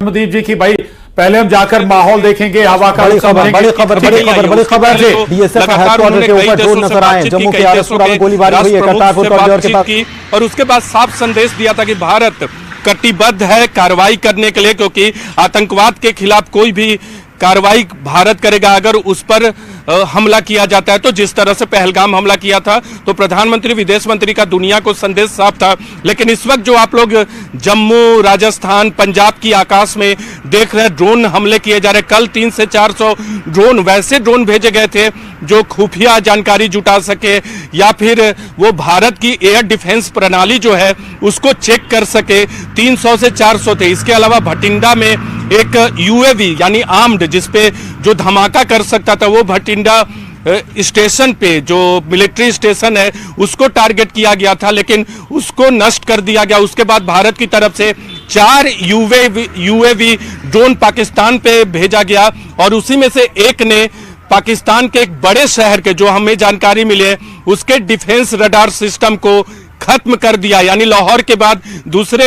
रमदीप जी की भाई पहले हम जाकर माहौल देखेंगे, हवा का बड़ी खबर बीएसएफ हेडक्वार्टर के ऊपर ड्रोन नजर आए। जम्मू के आरएसपुरा में गोलीबारी हुई है। करतारपुर कॉरिडोर के पास और उसके बाद साफ संदेश दिया था कि भारत कटिबद्ध है कार्रवाई करने के लिए, क्योंकि आतंकवाद के खिलाफ कोई भी कार्रवाई भारत करेगा। अगर उस पर हमला किया जाता है तो जिस तरह से पहलगाम हमला किया था, तो प्रधानमंत्री विदेश मंत्री का दुनिया को संदेश साफ था। लेकिन इस वक्त जो आप लोग जम्मू, राजस्थान, पंजाब की आकाश में देख रहे हैं, ड्रोन हमले किए जा रहे हैं। कल 300 से 400 ड्रोन वैसे ड्रोन भेजे गए थे जो खुफिया जानकारी जुटा सके या फिर वो भारत की एयर डिफेंस प्रणाली जो है उसको चेक कर सके। 300 से 400 थे। इसके अलावा भटिंडा में एक यूएवी यानी आर्म्ड जिसपे जो धमाका कर सकता था, वो भटिंडा स्टेशन पे जो मिलिट्री स्टेशन है उसको टारगेट किया गया था, लेकिन उसको नष्ट कर दिया गया। उसके बाद भारत की तरफ से 4 यूएवी ड्रोन पाकिस्तान पे भेजा गया और उसी में से एक ने पाकिस्तान के एक बड़े शहर के, जो हमें जानकारी मिली है, उसके डिफेंस रडार सिस्टम को खत्म कर दिया। यानी लाहौर के बाद दूसरे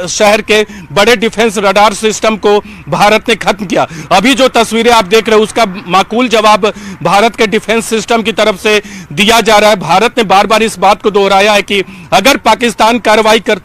शहर के बड़े डिफेंस रडार सिस्टम को भारत ने खत्म किया। अभी जो तस्वीरें आप देख रहे हो उसका माकूल जवाब भारत के डिफेंस सिस्टम की तरफ से दिया जा रहा है। भारत ने बार बार इस बात को दोहराया है कि अगर पाकिस्तान कार्रवाई कर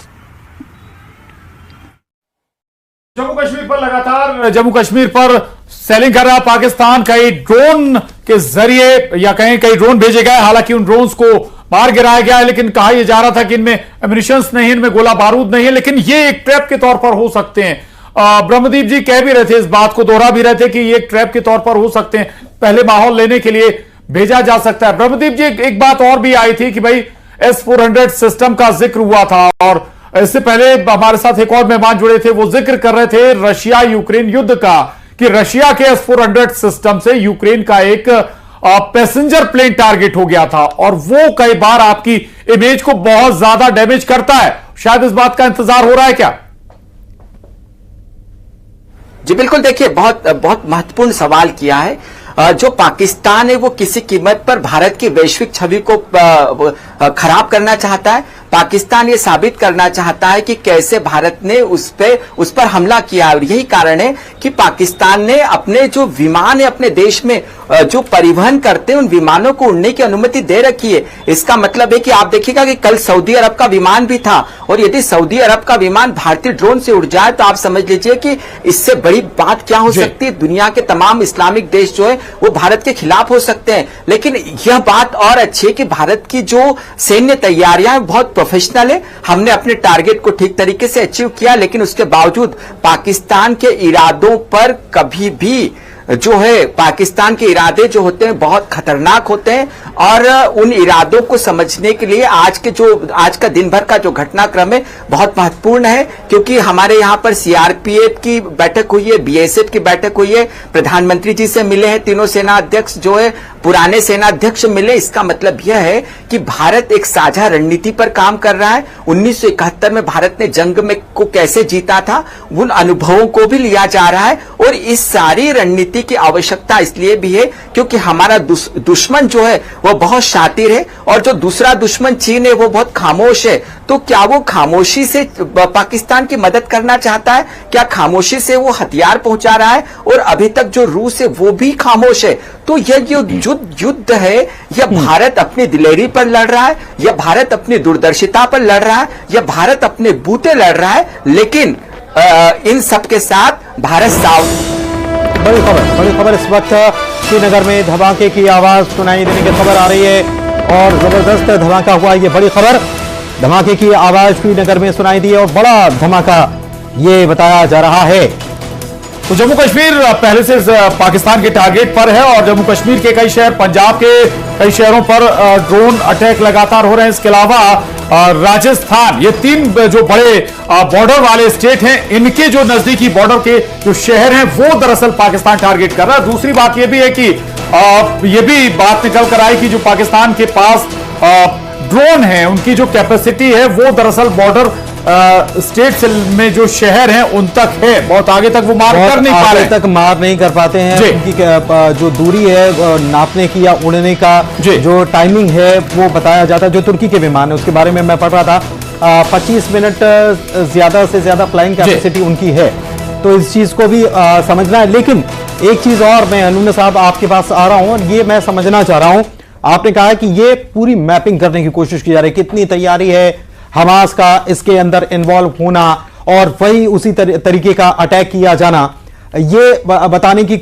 जम्मू कश्मीर पर लगातार जम्मू कश्मीर पर सेलिंग कर रहा पाकिस्तान, कई ड्रोन के जरिए या कहीं ड्रोन भेजे गए। हालांकि उन ड्रोन्स को मार गिराया गया है, लेकिन कहा यह जा रहा था कि इनमें एम्युनिशंस नहीं, इनमें गोला बारूद नहीं है, लेकिन ये एक ट्रैप के तौर पर हो सकते हैं। ब्रह्मदीप जी कह भी रहे थे, इस बात को दोहरा भी रहे थे कि ये एक ट्रैप के तौर पर हो सकते हैं, पहले माहौल लेने के लिए भेजा जा सकता है। ब्रह्मदीप जी एक बात और भी आई थी कि भाई S-400 सिस्टम का जिक्र हुआ था और इससे पहले हमारे साथ एक और मेहमान जुड़े थे, वो जिक्र कर रहे थे रशिया यूक्रेन युद्ध का, कि रशिया के S-400 सिस्टम से यूक्रेन का एक पैसेंजर प्लेन टारगेट हो गया था और वो कई बार आपकी इमेज को बहुत ज्यादा डैमेज करता है। शायद इस बात का इंतजार हो रहा है क्या? जी बिल्कुल, देखिए बहुत महत्वपूर्ण सवाल किया है। जो पाकिस्तान है वो किसी कीमत पर भारत की वैश्विक छवि को खराब करना चाहता है। पाकिस्तान ये साबित करना चाहता है कि कैसे भारत ने उस पर हमला किया, और यही कारण है कि पाकिस्तान ने अपने जो विमान है अपने देश में जो परिवहन करते हैं उन विमानों को उड़ने की अनुमति दे रखी है। इसका मतलब है कि आप देखिएगा कि कल सऊदी अरब का विमान भी था, और यदि सऊदी अरब का विमान भारतीय ड्रोन से उड़ जाए तो आप समझ लीजिए कि इससे बड़ी बात क्या हो सकती है। दुनिया के तमाम इस्लामिक देश जो है वो भारत के खिलाफ हो सकते हैं। लेकिन यह बात और अच्छी है कि भारत की जो सैन्य तैयारियां बहुत प्रोफेशनल है। हमने अपने टारगेट को ठीक तरीके से अचीव किया, लेकिन उसके बावजूद पाकिस्तान के इरादों पर कभी भी जो है पाकिस्तान के इरादे जो होते हैं बहुत खतरनाक होते हैं, और उन इरादों को समझने के लिए आज का दिन भर का जो घटनाक्रम है बहुत महत्वपूर्ण है। क्योंकि हमारे यहाँ पर सीआरपीएफ की बैठक हुई है, बीएसएफ की बैठक हुई है, प्रधानमंत्री जी से मिले हैं तीनों सेना अध्यक्ष, जो है पुराने सेना अध्यक्ष मिले। इसका मतलब यह है कि भारत एक साझा रणनीति पर काम कर रहा है। 1971 में भारत ने जंग में को कैसे जीता था, उन अनुभवों को भी लिया जा रहा है। और इस सारी रणनीति की आवश्यकता इसलिए भी है क्योंकि हमारा दुश्मन जो है वो बहुत शातिर है, और जो दूसरा दुश्मन चीन है वो बहुत खामोश है। तो क्या वो खामोशी से पाकिस्तान की मदद करना चाहता है? क्या खामोशी से वो हथियार पहुंचा रहा है? और अभी तक जो रूस है वो भी खामोश है। तो यह युद्ध है, यह भारत अपनी दिलेरी पर लड़ रहा है, यह भारत अपनी दूरदर्शिता पर लड़ रहा है, यह भारत अपने बूते लड़ रहा है। लेकिन इन सब के साथ भारत बड़ी खबर इस वक्त श्रीनगर में धमाके की आवाज सुनाई देने की खबर आ रही है और जबरदस्त धमाका हुआ। ये बड़ी खबर, धमाके की आवाज श्रीनगर में सुनाई दी और बड़ा धमाका ये बताया जा रहा है। तो जम्मू कश्मीर पहले से पाकिस्तान के टारगेट पर है और जम्मू कश्मीर के कई शहर, पंजाब के कई शहरों पर ड्रोन अटैक लगातार हो रहे हैं। इसके अलावा राजस्थान, ये 3 जो बड़े बॉर्डर वाले स्टेट हैं, इनके जो नजदीकी बॉर्डर के जो शहर हैं वो दरअसल पाकिस्तान टारगेट कर रहा है। दूसरी बात ये भी है कि ये भी बात निकल कर आई कि जो पाकिस्तान के पास ड्रोन है उनकी जो कैपेसिटी है वो दरअसल बॉर्डर स्टेट में जो शहर हैं उन तक है, बहुत आगे तक वो मार कर नहीं पा रहे, तक मार नहीं कर पाते हैं। उनकी जो दूरी है नापने की या उड़ने का जो टाइमिंग है वो बताया जाता है। जो तुर्की के विमान है उसके बारे में मैं पढ़ रहा था, 25 मिनट ज्यादा से ज्यादा फ्लाइंग कैपेसिटी उनकी है। तो इस चीज को भी समझना है। लेकिन एक चीज और, मैं नूने साहब आपके पास आ रहा हूं और ये मैं समझना चाह रहा हूं, आपने कहा कि ये पूरी मैपिंग करने की कोशिश की जा रही है, कितनी तैयारी है हमास का इसके अंदर इन्वॉल्व होना और वही उसी तरीके का अटैक किया जाना, ये बताने की,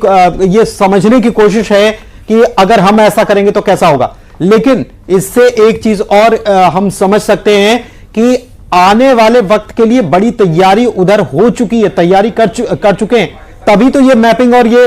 ये समझने की कोशिश है कि अगर हम ऐसा करेंगे तो कैसा होगा। लेकिन इससे एक चीज और हम समझ सकते हैं कि आने वाले वक्त के लिए बड़ी तैयारी उधर हो चुकी है, तैयारी कर चुके हैं, तभी तो ये मैपिंग और ये